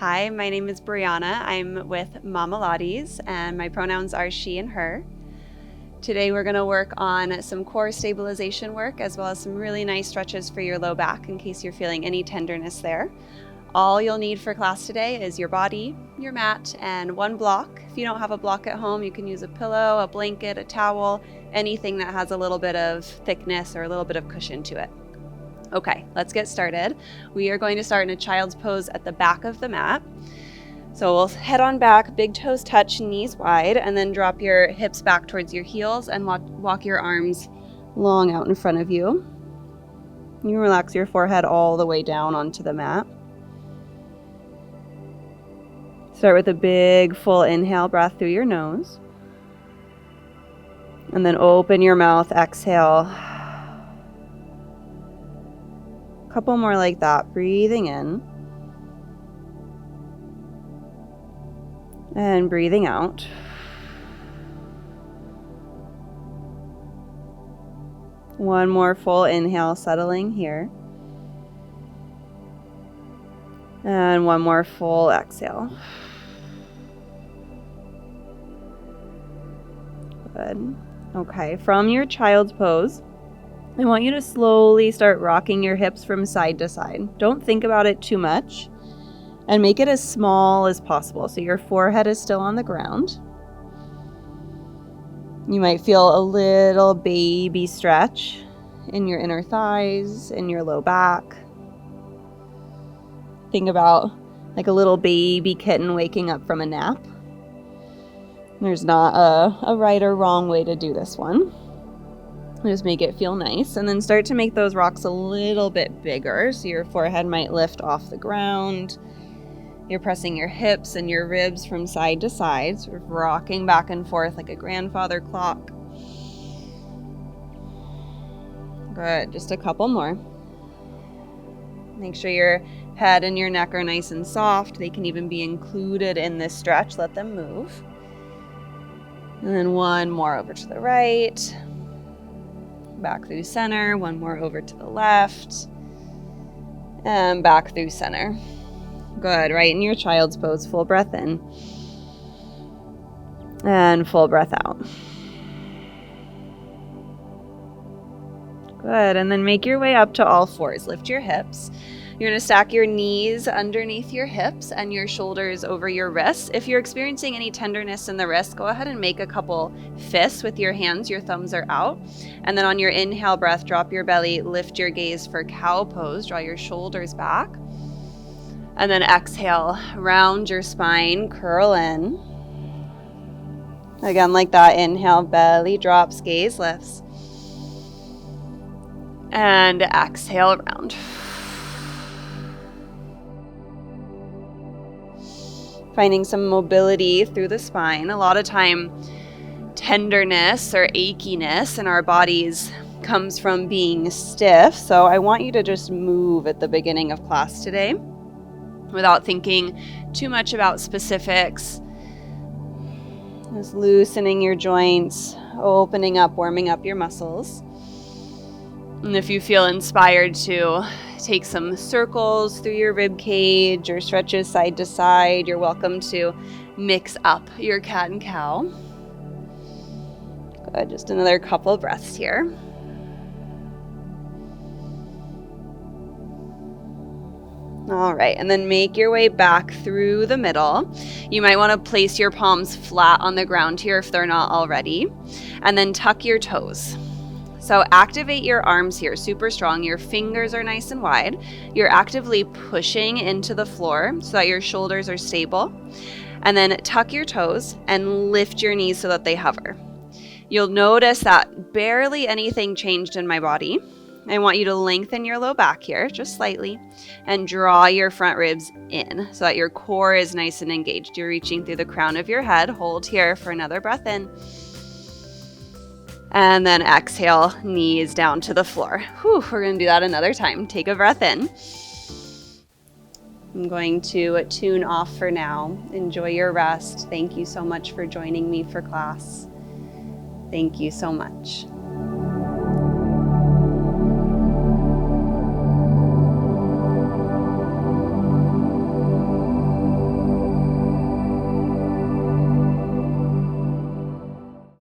Hi, my name is Brianna. I'm with Mamalates and my pronouns are she and her. Today we're going to work on some core stabilization work as well as some really nice stretches for your low back in case you're feeling any tenderness there. All you'll need for class today is your body, your mat, and one block. If you don't have a block at home, you can use a pillow, a blanket, a towel, anything that has a little bit of thickness or a little bit of cushion to it. Okay, let's get started. We are going to start in a child's pose at the back of the mat. So we'll head on back, big toes touch, knees wide, and then drop your hips back towards your heels and walk your arms long out in front of you. You relax your forehead all the way down onto the mat. Start with a big full inhale breath through your nose. And then open your mouth, exhale. Couple more like that, breathing in and breathing out. One more full inhale, settling here. And one more full exhale. Good. Okay, from your child's pose, I want you to slowly start rocking your hips from side to side. Don't think about it too much and make it as small as possible so your forehead is still on the ground. You might feel a little baby stretch in your inner thighs, in your low back. Think about like a little baby kitten waking up from a nap. There's not a right or wrong way to do this one. Just make it feel nice, and then start to make those rocks a little bit bigger so your forehead might lift off the ground. You're pressing your hips and your ribs from side to side, sort of rocking back and forth like a grandfather clock. Good, just a couple more. Make sure your head and your neck are nice and soft. They can even be included in this stretch. Let them move. And then one more over to the right. Back through center, one more over to the left, and back through center. Good, right in your child's pose, full breath in, and full breath out. Good, and then make your way up to all fours. Lift your hips. You're going to stack your knees underneath your hips and your shoulders over your wrists. If you're experiencing any tenderness in the wrist, go ahead and make a couple fists with your hands. Your thumbs are out. And then on your inhale breath, drop your belly, lift your gaze for cow pose. Draw your shoulders back. And then exhale, round your spine, curl in. Again, like that, inhale, belly drops, gaze lifts. And exhale, round. Finding some mobility through the spine. A lot of time, tenderness or achiness in our bodies comes from being stiff. So I want you to just move at the beginning of class today without thinking too much about specifics. Just loosening your joints, opening up, warming up your muscles. And if you feel inspired to take some circles through your rib cage or stretches side to side, you're welcome to mix up your cat and cow. Good, just another couple breaths here. All right, and then make your way back through the middle. You might want to place your palms flat on the ground here if they're not already, and then tuck your toes. So activate your arms here, super strong. Your fingers are nice and wide. You're actively pushing into the floor so that your shoulders are stable. And then tuck your toes and lift your knees so that they hover. You'll notice that barely anything changed in my body. I want you to lengthen your low back here, just slightly, and draw your front ribs in so that your core is nice and engaged. You're reaching through the crown of your head. Hold here for another breath in. And then exhale, knees down to the floor. Whew, we're going to do that another time. Take a breath in. I'm going to tune off for now. Enjoy your rest. Thank you so much for joining me for class. Thank you so much.